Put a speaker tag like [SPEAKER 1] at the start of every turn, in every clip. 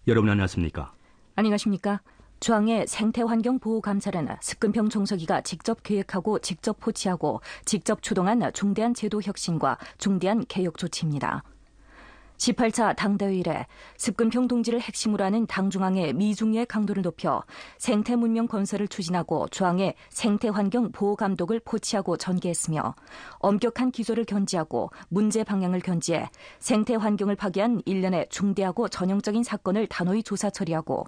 [SPEAKER 1] 여러분 안녕하십니까?
[SPEAKER 2] 안녕하십니까? 중앙의 생태환경보호감찰은 습근평 종서기가 직접 계획하고 직접 포치하고 직접 추동한 중대한 제도 혁신과 중대한 개혁 조치입니다. 18차 당대회 이래 습근평 동지를 핵심으로 하는 당중앙의 미중유의 강도를 높여 생태문명 건설을 추진하고 중앙의 생태환경보호감독을 포치하고 전개했으며 엄격한 기조를 견지하고 문제 방향을 견지해 생태환경을 파괴한 일련의 중대하고 전형적인 사건을 단호히 조사 처리하고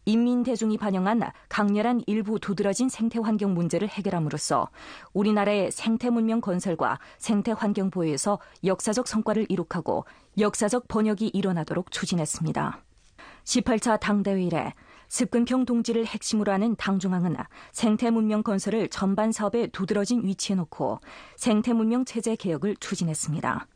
[SPEAKER 2] 인민대중이 반영한 강렬한 일부 두드러진 생태환경 문제를 해결함으로써 우리나라의 생태문명 건설과 생태환경 보호에서 역사적 성과를 이룩하고 역사적 번역이 일어나도록 추진했습니다. 18차 당대회 이래 습근평 동지를 핵심으로 하는 당중앙은 생태문명 건설을 전반 사업에 두드러진 위치에 놓고 생태문명 체제 개혁을 추진했습니다.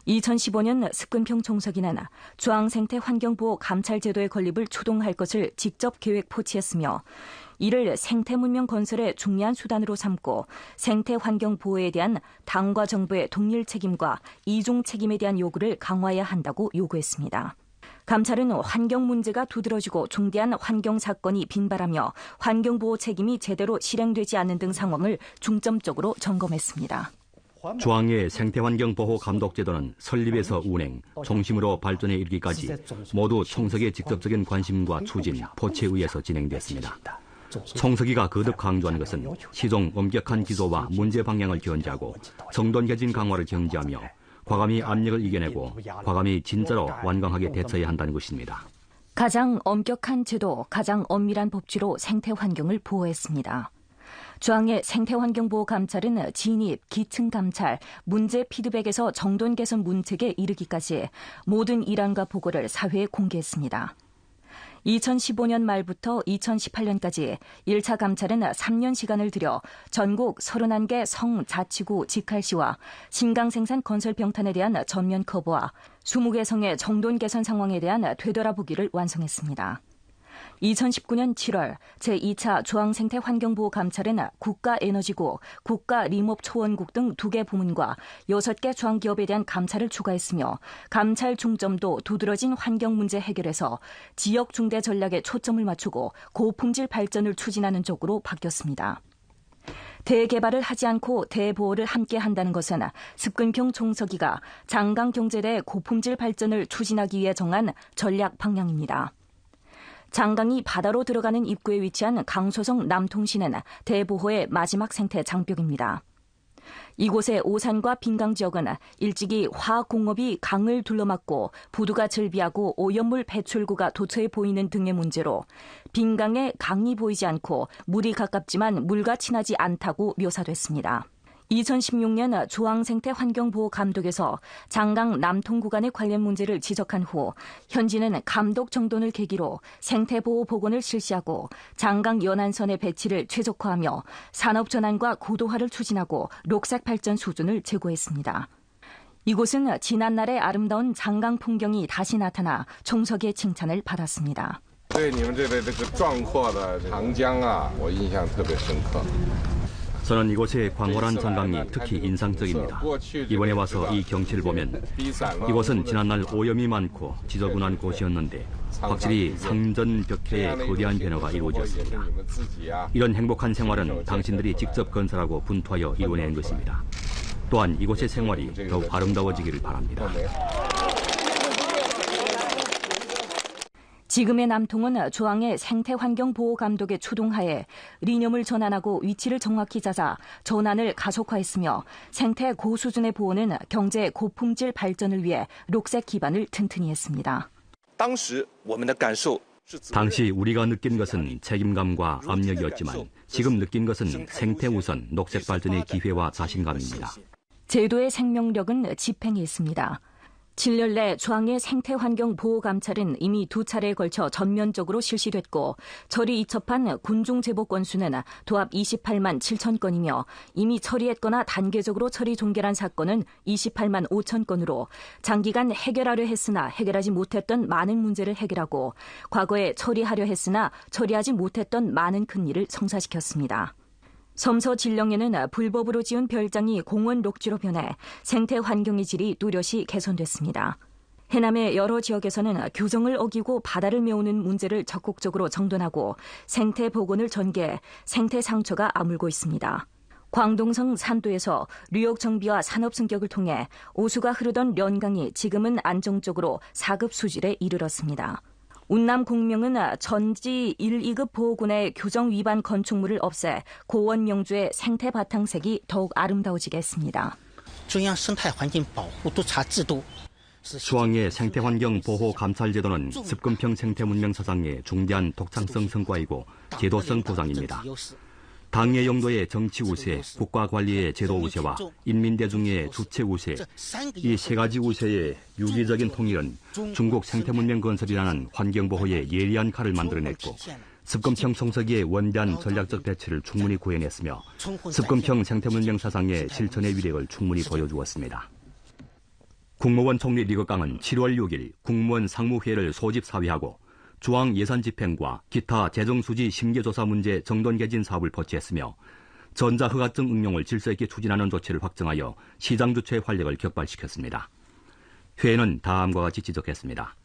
[SPEAKER 2] 2015년 습근평 종서기는 중앙생태환경보호감찰제도의 건립을 추동할 것을 직접 계획 포치했으며 이를 생태문명 건설의 중요한 수단으로 삼고 생태환경보호에 대한 당과 정부의 동일 책임과 이중 책임에 대한 요구를 강화해야 한다고 요구했습니다. 감찰은 환경 문제가 두드러지고 중대한 환경 사건이 빈발하며 환경보호 책임이 제대로 실행되지 않는 등 상황을 중점적으로 점검했습니다.
[SPEAKER 1] 중앙의 생태환경보호감독제도는 설립에서 운행, 종심으로 발전에 이르기까지 모두 총석의 직접적인 관심과 추진, 포치에 의해서 진행됐습니다. 총석이가 거듭 강조한 것은 시종 엄격한 기조와 문제 방향을 견지하고 정돈개진 강화를 경지하며 과감히 압력을 이겨내고 과감히 진짜로 완강하게 대처해야 한다는 것입니다.
[SPEAKER 2] 가장 엄격한 제도, 가장 엄밀한 법치로 생태환경을 보호했습니다. 중앙의 생태환경보호감찰은 진입, 기층감찰, 문제 피드백에서 정돈 개선 문책에 이르기까지 모든 일환과 보고를 사회에 공개했습니다. 2015년 말부터 2018년까지 1차 감찰은 3년 시간을 들여 전국 31개 성, 자치구, 직할시와 신강생산 건설병탄에 대한 전면 커버와 20개 성의 정돈 개선 상황에 대한 되돌아보기를 완성했습니다. 2019년 7월 제2차 중앙생태환경보호감찰은 국가에너지국, 국가림업초원국 등 2개 부문과 6개 중앙기업에 대한 감찰을 추가했으며 감찰 중점도 두드러진 환경 문제 해결에서 지역 중대 전략에 초점을 맞추고 고품질 발전을 추진하는 쪽으로 바뀌었습니다. 대개발을 하지 않고 대보호를 함께 한다는 것은 습근평 종서기가 장강경제대 고품질 발전을 추진하기 위해 정한 전략 방향입니다. 장강이 바다로 들어가는 입구에 위치한 강소성 남통시는 대보호의 마지막 생태 장벽입니다. 이곳의 오산과 빈강 지역은 일찍이 화학공업이 강을 둘러막고 부두가 즐비하고 오염물 배출구가 도처에 보이는 등의 문제로 빈강에 강이 보이지 않고 물이 가깝지만 물과 친하지 않다고 묘사됐습니다. 2016년 중앙생태환경보호감독에서 장강 남통 구간의 관련 문제를 지적한 후 현지는 감독 정돈을 계기로 생태보호 복원을 실시하고 장강 연안선의 배치를 최적화하며 산업전환과 고도화를 추진하고 녹색 발전 수준을 제고했습니다. 이곳은 지난날의 아름다운 장강 풍경이 다시 나타나 총석의 칭찬을 받았습니다.
[SPEAKER 3] 对你们这个壮阔的长江啊，我印象特别深刻。
[SPEAKER 1] 저는 이곳의 광활한 장강이 특히 인상적입니다. 이번에 와서 이 경치를 보면 이곳은 지난날 오염이 많고 지저분한 곳이었는데 확실히 상전벽해의 거대한 변화가 이루어졌습니다. 이런 행복한 생활은 당신들이 직접 건설하고 분투하여 이루어낸 것입니다. 또한 이곳의 생활이 더욱 아름다워지기를 바랍니다.
[SPEAKER 2] 지금의 남통은 중앙의 생태환경보호감독의 추동하에 리념을 전환하고 위치를 정확히 찾아 전환을 가속화했으며 생태 고수준의 보호는 경제 고품질 발전을 위해 녹색 기반을 튼튼히 했습니다.
[SPEAKER 1] 당시 우리가 느낀 것은 책임감과 압력이었지만 지금 느낀 것은 생태 우선 녹색 발전의 기회와 자신감입니다.
[SPEAKER 2] 제도의 생명력은 집행에 있습니다. 7년 내 중앙의 생태환경보호감찰은 이미 2차례에 걸쳐 전면적으로 실시됐고 처리 이첩한 군중 제보 건수는 도합 28만 7천 건이며 이미 처리했거나 단계적으로 처리 종결한 사건은 28만 5천 건으로 장기간 해결하려 했으나 해결하지 못했던 많은 문제를 해결하고 과거에 처리하려 했으나 처리하지 못했던 많은 큰일을 성사시켰습니다. 섬서 진령에는 불법으로 지은 별장이 공원 녹지로 변해 생태 환경의 질이 뚜렷이 개선됐습니다. 해남의 여러 지역에서는 규정을 어기고 바다를 메우는 문제를 적극적으로 정돈하고 생태 복원을 전개해 생태 상처가 아물고 있습니다. 광동성 산도에서 루역 정비와 산업 승격을 통해 오수가 흐르던 련강이 지금은 안정적으로 4급 수질에 이르렀습니다. 운남 공명은 전지 1, 2급 보호군의 규정 위반 건축물을 없애 고원 명주의 생태 바탕색이 더욱 아름다워지게 했습니다.
[SPEAKER 1] 수왕의 생태환경 보호 감찰 제도는 습금평 생태문명 사상의 중대한 독창성 성과이고 제도성 보상입니다. 당의 용도의 정치 우세, 국가 관리의 제도 우세와 인민대중의 주체 우세, 이 세 가지 우세의 유기적인 통일은 중국 생태문명 건설이라는 환경보호의 예리한 칼을 만들어냈고 습금평 청소기의 원대한 전략적 대치를 충분히 구해냈으며 습금평 생태문명 사상의 실천의 위력을 충분히 보여주었습니다. 국무원 총리 리거강은 7월 6일 국무원 상무회의를 소집 사회하고 중앙 예산 집행과 기타 재정수지 심계조사 문제 정돈 개진 사업을 포치했으며 전자허가증 응용을 질서 있게 추진하는 조치를 확정하여 시장 주체의 활력을 격발시켰습니다. 회의는 다음과 같이 지적했습니다.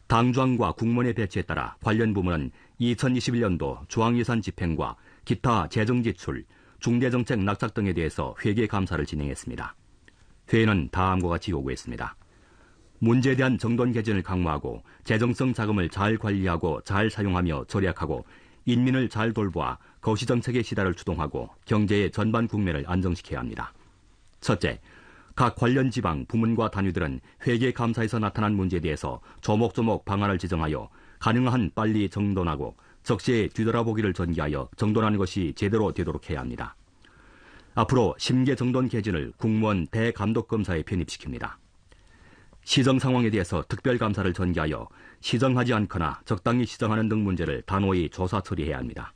[SPEAKER 1] 당중앙과 국무원의 배치에 따라 관련 부문은 2021년도 중앙예산 집행과 기타 재정지출, 중대정책 낙착 등에 대해서 회계 감사를 진행했습니다. 회의는 다음과 같이 요구했습니다. 문제에 대한 정돈 개진을 강화하고 재정성 자금을 잘 관리하고 잘 사용하며 절약하고 인민을 잘 돌보아 거시정책의 시대를 주동하고 경제의 전반 국면을 안정시켜야 합니다. 첫째, 각 관련 지방, 부문과 단위들은 회계 감사에서 나타난 문제에 대해서 조목조목 방안을 지정하여 가능한 빨리 정돈하고 적시에 뒤돌아보기를 전개하여 정돈하는 것이 제대로 되도록 해야 합니다. 앞으로 심계 정돈 개진을 국무원 대감독검사에 편입시킵니다. 시정 상황에 대해서 특별감사를 전개하여 시정하지 않거나 적당히 시정하는 등 문제를 단호히 조사 처리해야 합니다.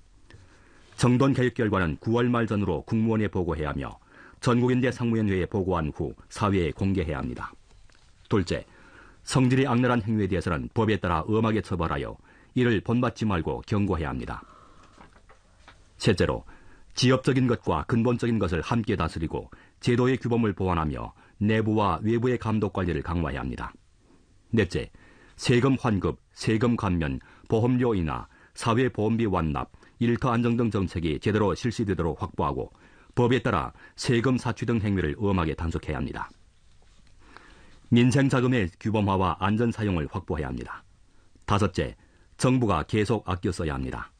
[SPEAKER 1] 정돈 개혁 결과는 9월 말 전으로 국무원에 보고해야 하며 전국인대 상무위원회에 보고한 후 사회에 공개해야 합니다. 둘째, 성질이 악랄한 행위에 대해서는 법에 따라 엄하게 처벌하여 이를 본받지 말고 경고해야 합니다. 셋째로, 지엽적인 것과 근본적인 것을 함께 다스리고 제도의 규범을 보완하며 내부와 외부의 감독 관리를 강화해야 합니다. 넷째, 세금 환급, 세금 감면, 보험료 인하, 사회보험비 완납, 일터 안정 등 정책이 제대로 실시되도록 확보하고 법에 따라 세금 사취 등 행위를 엄하게 단속해야 합니다. 민생자금의 규범화와 안전 사용을 확보해야 합니다. 다섯째, 정부가 계속 아껴 써야 합니다.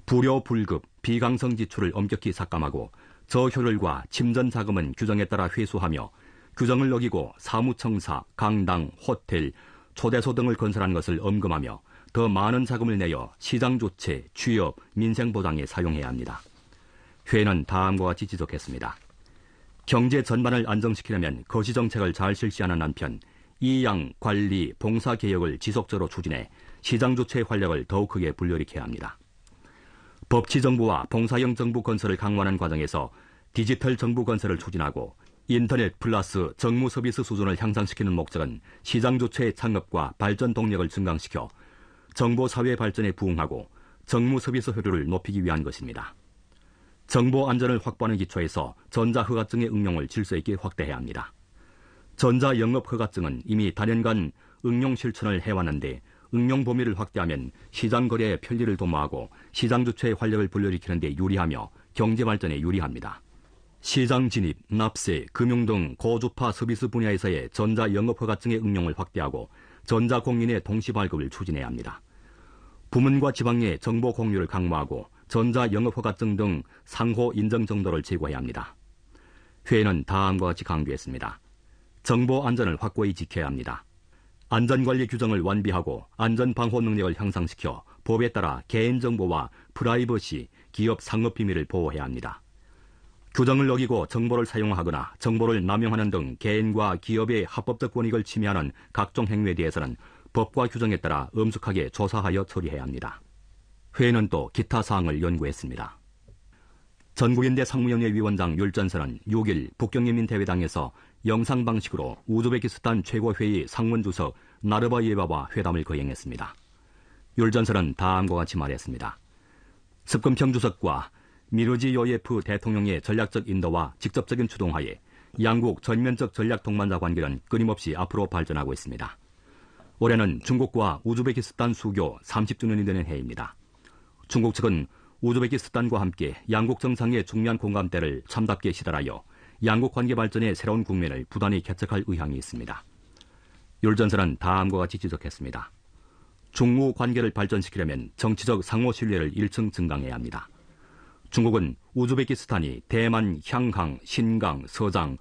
[SPEAKER 1] 불효 불급, 비강성 지출을 엄격히 삭감하고 저효율과 침전 자금은 규정에 따라 회수하며 규정을 어기고 사무청사, 강당, 호텔, 초대소 등을 건설한 것을 엄금하며 더 많은 자금을 내어 시장 조치, 취업, 민생 보장에 사용해야 합니다. 회의는 다음과 같이 지적했습니다. 경제 전반을 안정시키려면 거시정책을 잘 실시하는 한편 이양, 관리, 봉사 개혁을 지속적으로 추진해 시장 조치의 활력을 더욱 크게 불러일으켜야 합니다. 법치정부와 봉사형 정부 건설을 강화하는 과정에서 디지털 정부 건설을 추진하고 인터넷 플러스 정무 서비스 수준을 향상시키는 목적은 시장 조치의 창업과 발전 동력을 증강시켜 정보 사회 발전에 부응하고 정무 서비스 효율을 높이기 위한 것입니다. 정보 안전을 확보하는 기초에서 전자허가증의 응용을 질서 있게 확대해야 합니다. 전자영업허가증은 이미 다년간 응용 실천을 해왔는데 응용 범위를 확대하면 시장 거래의 편리를 도모하고 시장 주체의 활력을 불러일으키는 데 유리하며 경제 발전에 유리합니다. 시장 진입, 납세, 금융 등 고주파 서비스 분야에서의 전자영업허가증의 응용을 확대하고 전자공인의 동시 발급을 추진해야 합니다. 부문과 지방의 정보 공유를 강화하고 전자영업허가증 등 상호 인정 정도를 제고해야 합니다. 회의는 다음과 같이 강조했습니다. 정보 안전을 확고히 지켜야 합니다. 안전관리 규정을 완비하고 안전방호 능력을 향상시켜 법에 따라 개인정보와 프라이버시, 기업 상업비밀을 보호해야 합니다. 규정을 어기고 정보를 사용하거나 정보를 남용하는 등 개인과 기업의 합법적 권익을 침해하는 각종 행위에 대해서는 법과 규정에 따라 엄숙하게 조사하여 처리해야 합니다. 회의는 또 기타 사항을 연구했습니다. 전국인대 상무위원회 위원장 율전선은 6일 북경인민대회당에서 영상 방식으로 우즈베키스탄 최고회의 상원주석 나르바예바와 회담을 거행했습니다. 율전선은 다음과 같이 말했습니다. 습금평 주석과 미르지요예프 대통령의 전략적 인도와 직접적인 추동하에 양국 전면적 전략 동반자 관계는 끊임없이 앞으로 발전하고 있습니다. 올해는 중국과 우즈베키스탄 수교 30주년이 되는 해입니다. 중국 측은 우즈베키스탄과 함께 양국 정상의 중요한 공감대를 참답게 시달하여 양국 관계 발전의 새로운 국면을 부단히 개척할 의향이 있습니다. 율전선은 다음과 같이 지적했습니다. 중우 관계를 발전시키려면 정치적 상호 신뢰를 1층 증강해야 합니다. 중국은 우즈베키스탄이 대만, 향항, 신강, 서장,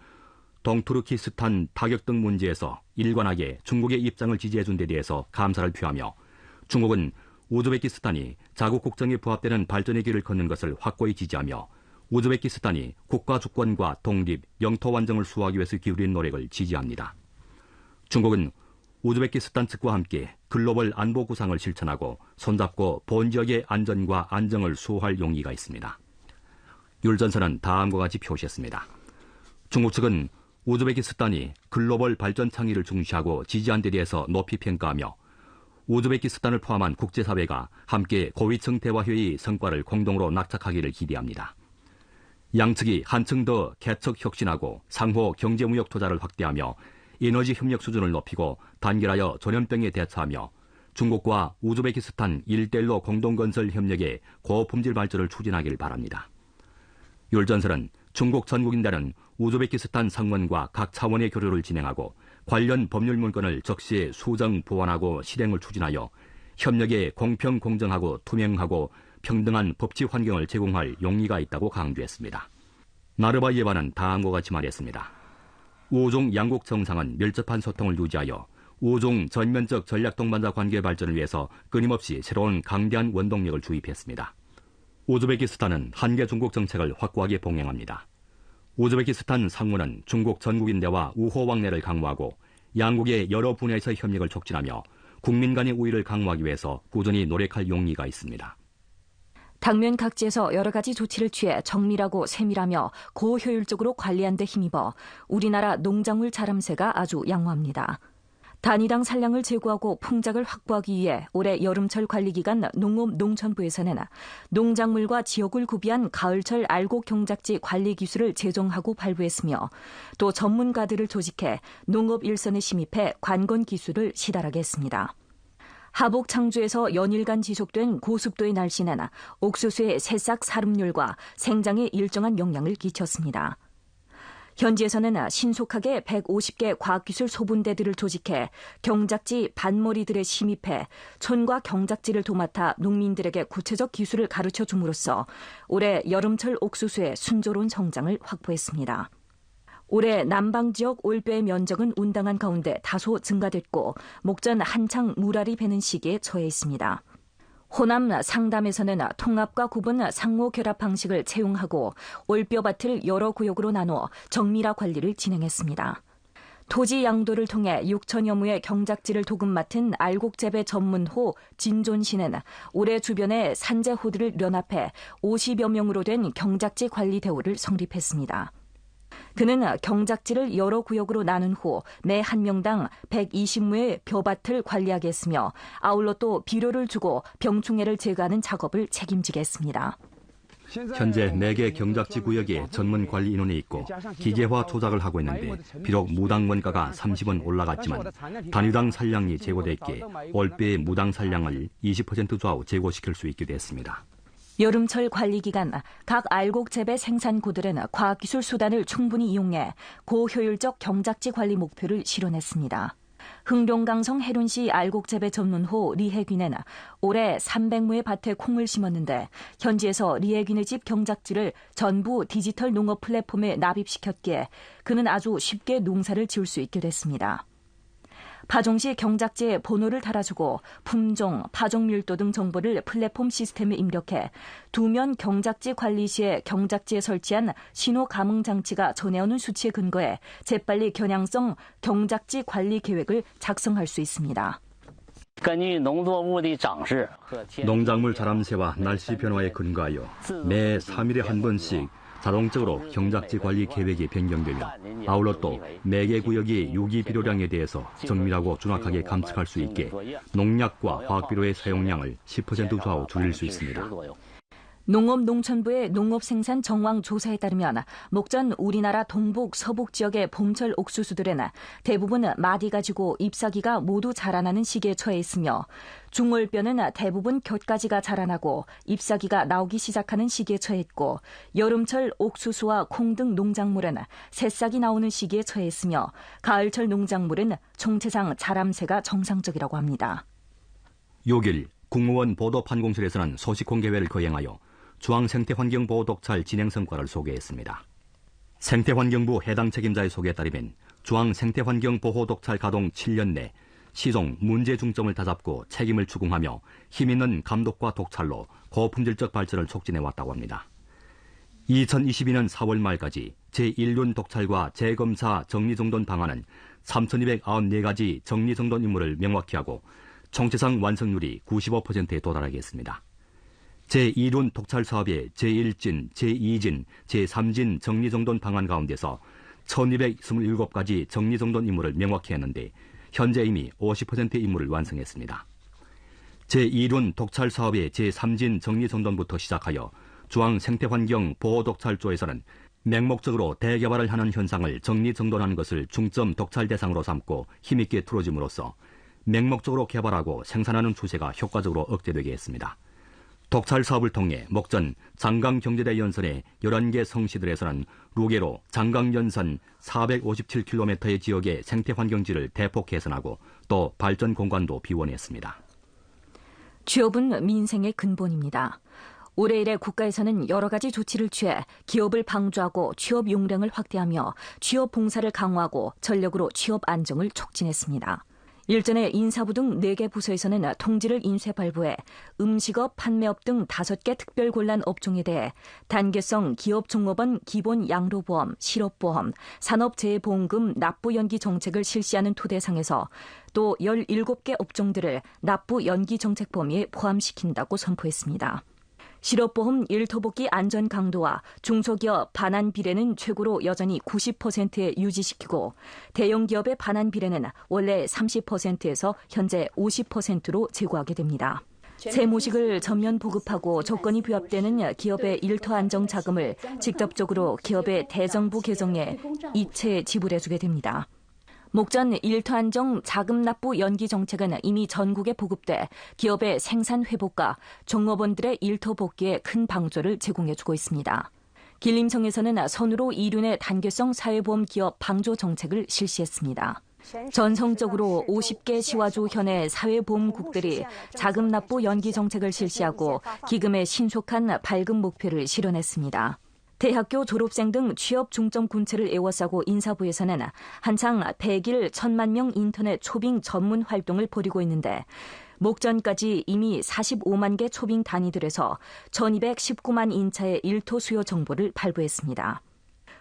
[SPEAKER 1] 동투르키스탄 타격 등 문제에서 일관하게 중국의 입장을 지지해준 데 대해서 감사를 표하며 중국은 우즈베키스탄이 자국 국정에 부합되는 발전의 길을 걷는 것을 확고히 지지하며 우즈베키스탄이 국가 주권과 독립, 영토 완성을 수호하기 위해서 기울인 노력을 지지합니다. 중국은 우즈베키스탄 측과 함께 글로벌 안보 구상을 실천하고 손잡고 본 지역의 안전과 안정을 수호할 용의가 있습니다. 율전선은 다음과 같이 표시했습니다. 중국 측은 우즈베키스탄이 글로벌 발전倡의를 중시하고 지지한 데 대해서 높이 평가하며 우즈베키스탄을 포함한 국제사회가 함께 고위층 대화회의 성과를 공동으로 낙착하기를 기대합니다. 양측이 한층 더 개척 혁신하고 상호 경제무역 투자를 확대하며 에너지 협력 수준을 높이고 단결하여 전염병에 대처하며 중국과 우즈베키스탄 1대1로 공동건설 협력의 고품질 발전을 추진하기를 바랍니다. 율전설은 중국 전국인단은 우즈베키스탄 상원과 각 차원의 교류를 진행하고 관련 법률 문건을 적시에 수정, 보완하고 실행을 추진하여 협력에 공평, 공정하고 투명하고 평등한 법치 환경을 제공할 용의가 있다고 강조했습니다. 나르바예바는 다음과 같이 말했습니다. 우중 양국 정상은 밀접한 소통을 유지하여 우중 전면적 전략 동반자 관계 발전을 위해서 끊임없이 새로운 강대한 원동력을 주입했습니다. 우즈베키스탄은 한계 중국 정책을 확고하게 봉행합니다. 우즈베키스탄 상무는 중국 전국인대와 우호 왕래를 강화하고 양국의 여러 분야에서 협력을 촉진하며 국민 간의 우위를 강화하기 위해서 꾸준히 노력할 용의가 있습니다.
[SPEAKER 2] 당면 각지에서 여러 가지 조치를 취해 정밀하고 세밀하며 고효율적으로 관리한 데 힘입어 우리나라 농작물 자람세가 아주 양호합니다. 단위당 산량을 제고하고 풍작을 확보하기 위해 올해 여름철 관리기간 농업농촌부에서는 농작물과 지역을 구비한 가을철 알곡 경작지 관리 기술을 제정하고 발부했으며 또 전문가들을 조직해 농업 일선에 심입해 관건 기술을 시달하게 했습니다. 하복 창주에서 연일간 지속된 고습도의 날씨는 옥수수의 새싹 사름률과 생장에 일정한 영향을 끼쳤습니다. 현지에서는 신속하게 150개 과학기술 소분대들을 조직해 경작지 반머리들에 심입해 촌과 경작지를 도맡아 농민들에게 구체적 기술을 가르쳐 줌으로써 올해 여름철 옥수수의 순조로운 성장을 확보했습니다. 올해 남방지역 올뼈의 면적은 운당한 가운데 다소 증가됐고 목전 한창 물알이 배는 시기에 처해 있습니다. 호남 상담에서는 통합과 구분 상호 결합 방식을 채용하고 올뼈밭을 여러 구역으로 나눠 정밀화 관리를 진행했습니다. 토지 양도를 통해 6천여 무의 경작지를 도금 맡은 알곡재배 전문호 진존 씨는 올해 주변에 산재호들을 연합해 50여 명으로 된 경작지 관리 대우를 성립했습니다. 그는 경작지를 여러 구역으로 나눈 후 매 한 명당 120무의 벼밭을 관리하게 했으며 아울러 또 비료를 주고 병충해를 제거하는 작업을 책임지게 했습니다.
[SPEAKER 1] 현재 4개 경작지 구역에 전문 관리 인원이 있고 기계화 조작을 하고 있는데 비록 무당 원가가 30원 올라갔지만 단위당 산량이 제고됐기에 올빼의 무당 산량을 20% 좌우 제고시킬 수 있게 됐습니다.
[SPEAKER 2] 여름철 관리 기간 각 알곡 재배 생산고들은 과학기술 수단을 충분히 이용해 고효율적 경작지 관리 목표를 실현했습니다. 흥룡강성 해룬시 알곡 재배 전문호 리혜균은 올해 300무의 밭에 콩을 심었는데 현지에서 리혜균의 집 경작지를 전부 디지털 농업 플랫폼에 납입시켰기에 그는 아주 쉽게 농사를 지을 수 있게 됐습니다. 파종시 경작지에 번호를 달아주고 품종, 파종 밀도 등 정보를 플랫폼 시스템에 입력해 두면 경작지 관리 시에 경작지에 설치한 신호 감응 장치가 전해오는 수치에 근거해 재빨리 겨냥성 경작지 관리 계획을 작성할 수 있습니다.
[SPEAKER 1] 농작물 자람세와 날씨 변화에 근거하여 매 3일에 한 번씩 자동적으로 경작지 관리 계획이 변경되며 아울러 또 매개 구역의 유기 비료량에 대해서 정밀하고 정확하게 감측할 수 있게 농약과 화학비료의 사용량을 10% 좌우 줄일 수 있습니다.
[SPEAKER 2] 농업농촌부의 농업생산 정황 조사에 따르면 목전 우리나라 동북, 서북 지역의 봄철 옥수수들은 대부분 마디 가지고 잎사귀가 모두 자라나는 시기에 처해 있으며 중월뼈는 대부분 곁가지가 자라나고 잎사귀가 나오기 시작하는 시기에 처해 있고 여름철 옥수수와 콩 등 농작물은 새싹이 나오는 시기에 처해 있으며 가을철 농작물은 총체상 자람새가 정상적이라고 합니다.
[SPEAKER 1] 6일 국무원 보도판공실에서는 소식 공개회를 거행하여 중앙생태환경보호 독찰 진행 성과를 소개했습니다. 생태환경부 해당 책임자의 소개에 따르면 중앙생태환경보호 독찰 가동 7년 내 시종 문제 중점을 다잡고 책임을 추궁하며 힘있는 감독과 독찰로 고품질적 발전을 촉진해왔다고 합니다. 2022년 4월 말까지 제1륜 독찰과 재검사 정리정돈 방안은 3,294가지 정리정돈 임무를 명확히 하고 총체상 완성률이 95%에 도달하게 했습니다. 제2륜 독찰 사업의 제1진, 제2진, 제3진 정리정돈 방안 가운데서 1,227가지 정리정돈 임무를 명확히 했는데 현재 이미 50%의 임무를 완성했습니다. 제2륜 독찰 사업의 제3진 정리정돈부터 시작하여 중앙생태환경보호독찰조에서는 맹목적으로 대개발을 하는 현상을 정리정돈하는 것을 중점 독찰 대상으로 삼고 힘있게 틀어짐으로써 맹목적으로 개발하고 생산하는 추세가 효과적으로 억제되게 했습니다. 독찰 사업을 통해 목전 장강경제대 연선의 11개 성시들에서는 루게로 장강연선 457km의 지역의 생태환경지를 대폭 개선하고 또 발전 공간도 비원했습니다.
[SPEAKER 2] 취업은 민생의 근본입니다. 올해 이래 국가에서는 여러 가지 조치를 취해 기업을 방조하고 취업 용량을 확대하며 취업 봉사를 강화하고 전력으로 취업 안정을 촉진했습니다. 일전에 인사부 등 4개 부서에서는 통지를 인쇄 발부해 음식업, 판매업 등 5개 특별 곤란 업종에 대해 단계성 기업 종업원 기본 양로보험, 실업보험, 산업재해보험금 납부 연기 정책을 실시하는 토대상에서 또 17개 업종들을 납부 연기 정책 범위에 포함시킨다고 선포했습니다. 실업보험 일터복귀 안전 강도와 중소기업 반환 비례는 최고로 여전히 90%에 유지시키고 대형기업의 반환 비례는 원래 30%에서 현재 50%로 제고하게 됩니다. 세무식을 전면 보급하고 조건이 부합되는 기업의 일터 안정 자금을 직접적으로 기업의 대정부 계정에 이체 지불해주게 됩니다. 목전 일터 안정 자금 납부 연기 정책은 이미 전국에 보급돼 기업의 생산 회복과 종업원들의 일터 복귀에 큰 방조를 제공해주고 있습니다. 길림청에서는 선으로 2륜의 단계성 사회보험 기업 방조 정책을 실시했습니다. 전성적으로 50개 시와주 현의 사회보험국들이 자금 납부 연기 정책을 실시하고 기금의 신속한 발급 목표를 실현했습니다. 대학교 졸업생 등 취업 중점 군체를 에워싸고 인사부에서는 한창 100일 1,000만 명 인터넷 초빙 전문 활동을 벌이고 있는데 목전까지 이미 45만 개 초빙 단위들에서 1,219만 인차의 일토 수요 정보를 발부했습니다.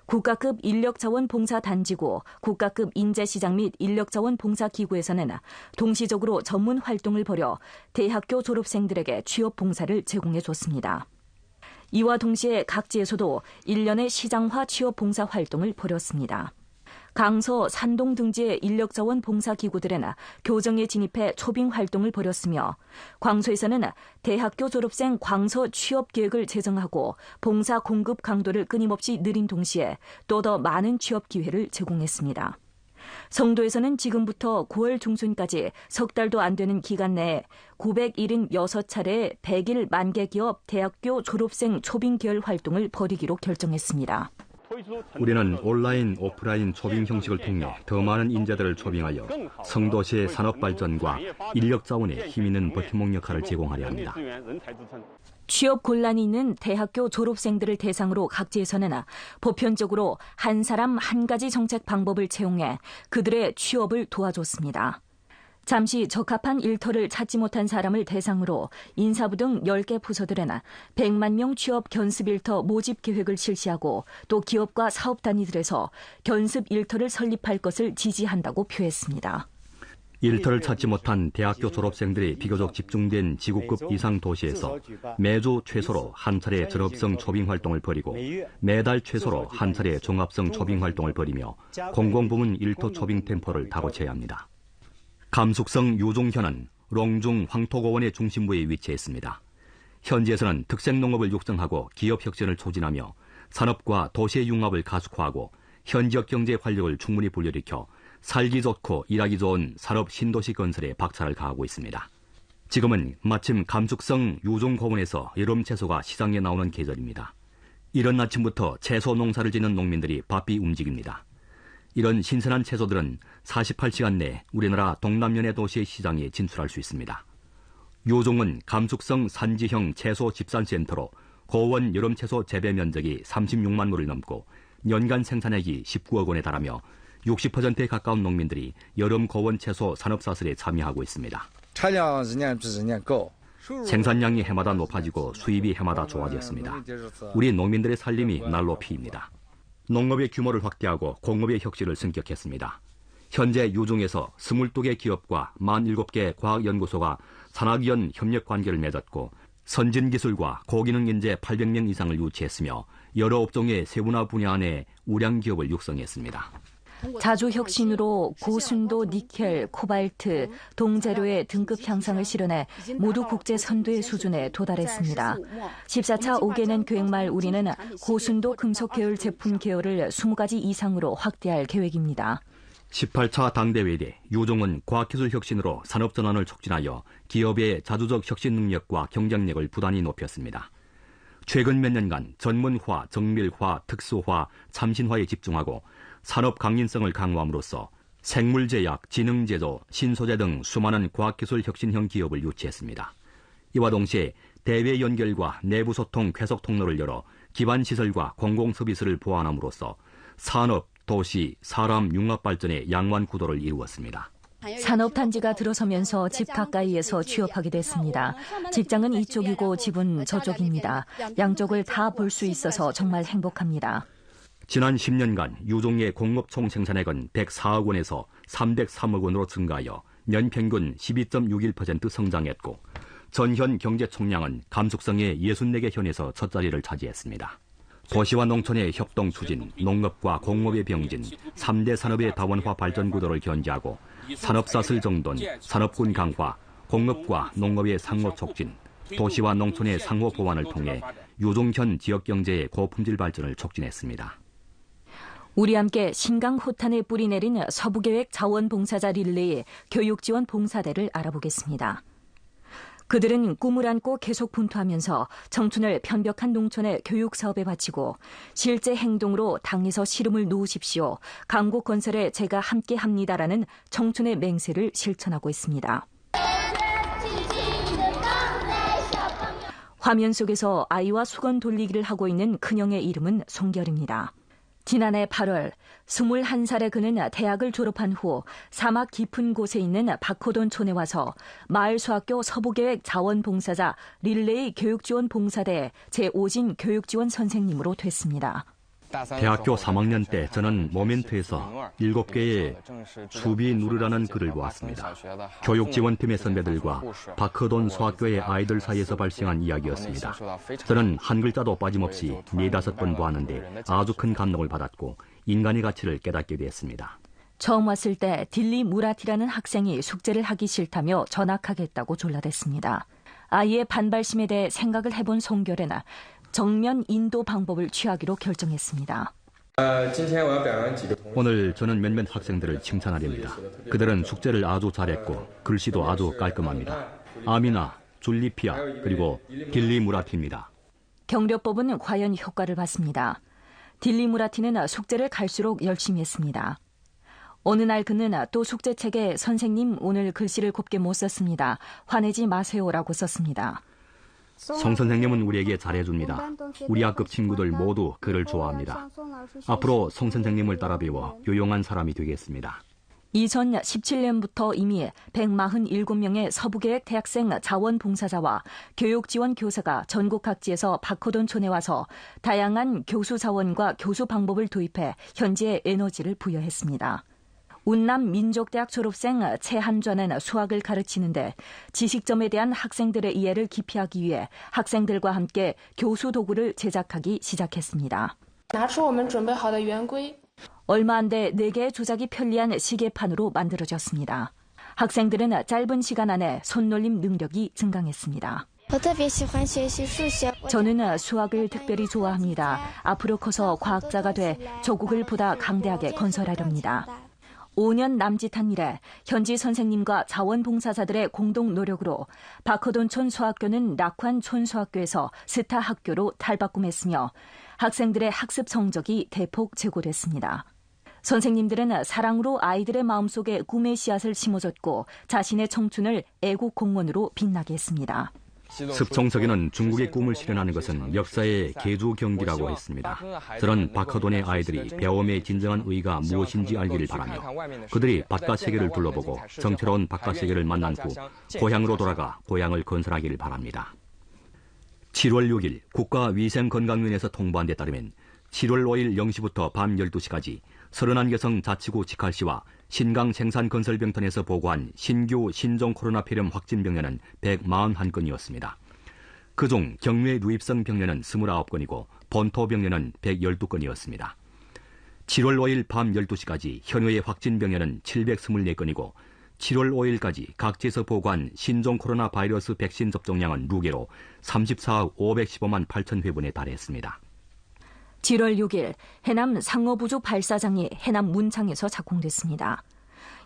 [SPEAKER 2] 국가급 인력자원 봉사 단지고 국가급 인재시장 및 인력자원 봉사 기구에서는 동시적으로 전문 활동을 벌여 대학교 졸업생들에게 취업 봉사를 제공해줬습니다. 이와 동시에 각지에서도 1년의 시장화 취업 봉사 활동을 벌였습니다. 강서, 산동 등지의 인력자원 봉사기구들은 교정에 진입해 초빙 활동을 벌였으며 광소에서는 대학교 졸업생 광서 취업 계획을 제정하고 봉사 공급 강도를 끊임없이 늘린 동시에 또 더 많은 취업 기회를 제공했습니다. 성도에서는 지금부터 9월 중순까지 석 달도 안 되는 기간 내에 976차례의 100일 만개 기업 대학교 졸업생 초빙 계열 활동을 벌이기로 결정했습니다.
[SPEAKER 1] 우리는 온라인, 오프라인 초빙 형식을 통해 더 많은 인재들을 초빙하여 성도시의 산업 발전과 인력 자원에 힘있는 버팀목 역할을 제공하려 합니다.
[SPEAKER 2] 취업 곤란이 있는 대학교 졸업생들을 대상으로 각지에서는 보편적으로 한 사람 한 가지 정책 방법을 채용해 그들의 취업을 도와줬습니다. 잠시 적합한 일터를 찾지 못한 사람을 대상으로 인사부 등 10개 부서들은 100만 명 취업 견습 일터 모집 계획을 실시하고 또 기업과 사업 단위들에서 견습 일터를 설립할 것을 지지한다고 표했습니다.
[SPEAKER 1] 일터를 찾지 못한 대학교 졸업생들이 비교적 집중된 지구급 이상 도시에서 매주 최소로 한 차례 졸업생 초빙 활동을 벌이고 매달 최소로 한 차례 종합성 초빙 활동을 벌이며 공공부문 일터 초빙 템포를 다고쳐야 합니다. 감숙성 유종현은 롱중 황토고원의 중심부에 위치해 있습니다. 현지에서는 특색농업을 육성하고 기업 혁신을 촉진하며 산업과 도시의 융합을 가속화하고 현지역 경제 활력을 충분히 불러일으켜 살기 좋고 일하기 좋은 산업 신도시 건설에 박차를 가하고 있습니다. 지금은 마침 감축성 유종고원에서 여름 채소가 시장에 나오는 계절입니다. 이른 아침부터 채소 농사를 짓는 농민들이 바삐 움직입니다. 이런 신선한 채소들은 48시간 내 우리나라 동남면의 도시의 시장에 진출할 수 있습니다. 요종은 감축성 산지형 채소 집산센터로 고원 여름채소 재배 면적이 36만亩을 넘고 연간 생산액이 19억 원에 달하며 60%에 가까운 농민들이 여름 고원 채소 산업사슬에 참여하고 있습니다. 생산량이 해마다 높아지고 수입이 해마다 좋아졌습니다. 우리 농민들의 살림이 날높이입니다. 농업의 규모를 확대하고 공업의 혁신을 승격했습니다. 현재 유종에서 22개 기업과 47개 과학연구소가 산학연 협력관계를 맺었고 선진기술과 고기능 인재 800명 이상을 유치했으며 여러 업종의 세분화 분야 내 우량 기업을 육성했습니다.
[SPEAKER 2] 자주혁신으로 고순도 니켈, 코발트, 동재료의 등급 향상을 실현해 모두 국제 선두의 수준에 도달했습니다. 14차 5개년 계획 말 우리는 고순도 금속 계열 제품 계열을 20가지 이상으로 확대할 계획입니다.
[SPEAKER 1] 18차 당대회 때 유종은 과학기술 혁신으로 산업전환을 촉진하여 기업의 자주적 혁신 능력과 경쟁력을 부단히 높였습니다. 최근 몇 년간 전문화, 정밀화, 특수화, 참신화에 집중하고 산업 강인성을 강화함으로써 생물제약, 지능제조, 신소재 등 수많은 과학기술 혁신형 기업을 유치했습니다. 이와 동시에 대외 연결과 내부 소통 쾌속 통로를 열어 기반 시설과 공공서비스를 보완함으로써 산업, 도시, 사람 융합 발전의 양완 구도를 이루었습니다.
[SPEAKER 2] 산업단지가 들어서면서 집 가까이에서 취업하게 됐습니다. 직장은 이쪽이고 집은 저쪽입니다. 양쪽을 다 볼 수 있어서 정말 행복합니다.
[SPEAKER 1] 지난 10년간 유종의 공업 총생산액은 104억 원에서 303억 원으로 증가하여 연평균 12.61% 성장했고 전현 경제 총량은 감축성의 64개 현에서 첫 자리를 차지했습니다. 도시와 농촌의 협동 추진, 농업과 공업의 병진, 3대 산업의 다원화 발전 구도를 견지하고 산업사슬 정돈, 산업군 강화, 공업과 농업의 상호 촉진, 도시와 농촌의 상호 보완을 통해 유종현 지역경제의 고품질 발전을 촉진했습니다.
[SPEAKER 2] 우리 함께 신강호탄에 뿌리 내린 서부계획 자원봉사자 릴레이 교육지원 봉사대를 알아보겠습니다. 그들은 꿈을 안고 계속 분투하면서 청춘을 편벽한 농촌의 교육사업에 바치고 실제 행동으로 당에서 시름을 놓으십시오. 강국 건설에 제가 함께합니다라는 청춘의 맹세를 실천하고 있습니다. 화면 속에서 아이와 수건 돌리기를 하고 있는 그녀의 이름은 송결입니다. 지난해 8월 21살의 그는 대학을 졸업한 후 사막 깊은 곳에 있는 박호돈촌에 와서 마을수학교 서부계획 자원봉사자 릴레이 교육지원봉사대 제5진 교육지원 선생님으로 됐습니다.
[SPEAKER 1] 대학교 3학년 때 저는 모멘트에서 7개의 수비 누르라는 글을 보았습니다. 교육지원팀의 선배들과 박허돈 수학교의 아이들 사이에서 발생한 이야기였습니다. 저는 한 글자도 빠짐없이 4-5번 보았는데 아주 큰 감동을 받았고 인간의 가치를 깨닫게 되었습니다.
[SPEAKER 2] 처음 왔을 때 딜리 무라티라는 학생이 숙제를 하기 싫다며 전학하겠다고 졸라댔습니다. 아이의 반발심에 대해 생각을 해본 송결은 정면 인도 방법을 취하기로 결정했습니다.
[SPEAKER 1] 오늘 저는 몇몇 학생들을 칭찬하렵니다. 그들은 숙제를 아주 잘했고 글씨도 아주 깔끔합니다. 아미나, 줄리피아, 그리고 딜리 무라티입니다.
[SPEAKER 2] 경려법은 과연 효과를 봤습니다. 딜리 무라티는 숙제를 갈수록 열심히 했습니다. 어느 날 그는 또 숙제책에 선생님 오늘 글씨를 곱게 못 썼습니다. 화내지 마세요라고 썼습니다.
[SPEAKER 1] 송 선생님은 우리에게 잘해줍니다. 우리 학급 친구들 모두 그를 좋아합니다. 앞으로 송 선생님을 따라 배워 유용한 사람이 되겠습니다.
[SPEAKER 2] 2017년부터 이미 147명의 서부계획 대학생 자원봉사자와 교육지원 교사가 전국 각지에서 박호돈촌에 와서 다양한 교수 자원과 교수 방법을 도입해 현지에 에너지를 부여했습니다. 운남 민족대학 졸업생 최한좌는 수학을 가르치는데 지식점에 대한 학생들의 이해를 깊이 하기 위해 학생들과 함께 교수 도구를 제작하기 시작했습니다. 얼마 안 돼 4개의 조작이 편리한 시계판으로 만들어졌습니다. 학생들은 짧은 시간 안에 손놀림 능력이 증강했습니다. 저는 수학을 특별히 좋아합니다. 앞으로 커서 과학자가 돼 조국을 보다 강대하게 건설하렵니다. 5년 남짓한 일에 현지 선생님과 자원봉사자들의 공동 노력으로 박허돈촌 수학교는 낙환촌 수학교에서 스타 학교로 탈바꿈했으며 학생들의 학습 성적이 대폭 제고됐습니다. 선생님들은 사랑으로 아이들의 마음속에 꿈의 씨앗을 심어줬고 자신의 청춘을 애국 공무원으로 빛나게 했습니다.
[SPEAKER 1] 습청석에는 중국의 꿈을 실현하는 것은 역사의 계주 경기라고 했습니다. 저는 박허돈의 아이들이 배움의 진정한 의의가 무엇인지 알기를 바라며 그들이 바깥 세계를 둘러보고 정체로운 바깥 세계를 만난 후 고향으로 돌아가 고향을 건설하기를 바랍니다. 7월 6일 국가위생건강위원회에서 통보한 데 따르면 7월 5일 0시부터 밤 12시까지 31개성 자치구 직할시와 신강 생산건설병턴에서 보고한 신규 신종 코로나 폐렴 확진 병례는 141건이었습니다. 그중 경외 누입성 병례는 29건이고 본토 병례는 112건이었습니다. 7월 5일 밤 12시까지 현외의 확진 병례는 724건이고 7월 5일까지 각지에서 보고한 신종 코로나 바이러스 백신 접종량은 무게로 34억 515만 8천 회분에 달했습니다.
[SPEAKER 2] 7월 6일 해남 상업우주 발사장이 해남 문창에서 착공됐습니다.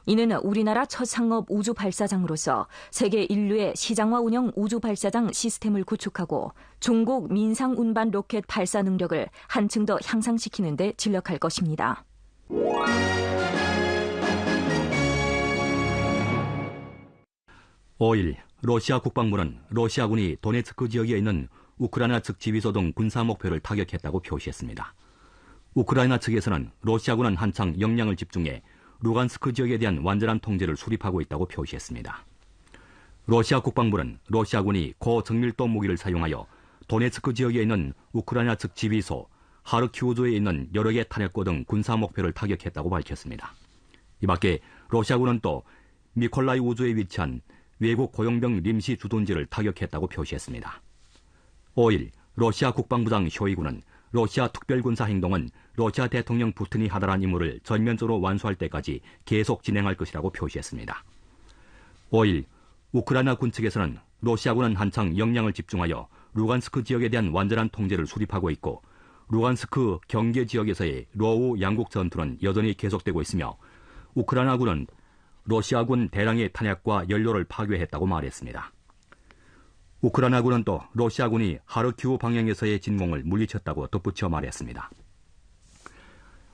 [SPEAKER 2] 이는 우리나라 첫 상업 우주 발사장으로서 세계 인류의 시장화 운영 우주 발사장 시스템을 구축하고 중국 민상 운반 로켓 발사 능력을 한층 더 향상시키는 데 진력할 것입니다.
[SPEAKER 1] 5일 러시아 국방부는 러시아군이 도네츠크 지역에 있는 우크라이나 측 지휘소 등 군사 목표를 타격했다고 표시했습니다. 우크라이나 측에서는 러시아군은 한창 역량을 집중해 루간스크 지역에 대한 완전한 통제를 수립하고 있다고 표시했습니다. 러시아 국방부는 러시아군이 고정밀도 무기를 사용하여 도네츠크 지역에 있는 우크라이나 측 지휘소, 하르키우주에 있는 여러 개 탄약고 등 군사 목표를 타격했다고 밝혔습니다. 이 밖에 러시아군은 또 미콜라이 우주에 위치한 외국 고용병 림시 주둔지를 타격했다고 표시했습니다. 5일 러시아 국방부장 쇼이구는 러시아 특별군사 행동은 러시아 대통령 푸틴이 하달한 임무를 전면적으로 완수할 때까지 계속 진행할 것이라고 표시했습니다. 5일 우크라이나 군 측에서는 러시아군은 한창 역량을 집중하여 루간스크 지역에 대한 완전한 통제를 수립하고 있고 루간스크 경계 지역에서의 러우 양국 전투는 여전히 계속되고 있으며 우크라이나군은 러시아군 대량의 탄약과 연료를 파괴했다고 말했습니다. 우크라이나군은 또 러시아군이 하르키우 방향에서의 진공을 물리쳤다고 덧붙여 말했습니다.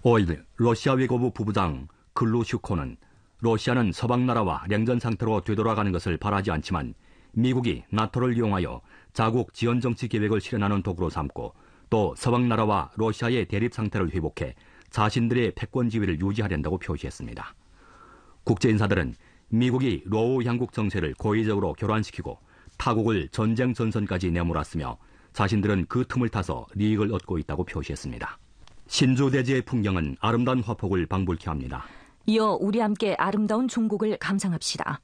[SPEAKER 1] 5일 러시아 외교부 부부장 글루슈코는 러시아는 서방 나라와 냉전 상태로 되돌아가는 것을 바라지 않지만 미국이 나토를 이용하여 자국 지원 정치 계획을 실현하는 도구로 삼고 또 서방 나라와 러시아의 대립 상태를 회복해 자신들의 패권 지위를 유지하려고 표시했습니다. 국제인사들은 미국이 러우 양국 정세를 고의적으로 교란시키고 타국을 전쟁 전선까지 내몰았으며 자신들은 그 틈을 타서 이익을 얻고 있다고 표시했습니다. 신주대지의 풍경은 아름다운 화폭을 방불케 합니다.
[SPEAKER 2] 이어 우리 함께 아름다운 종곡을 감상합시다.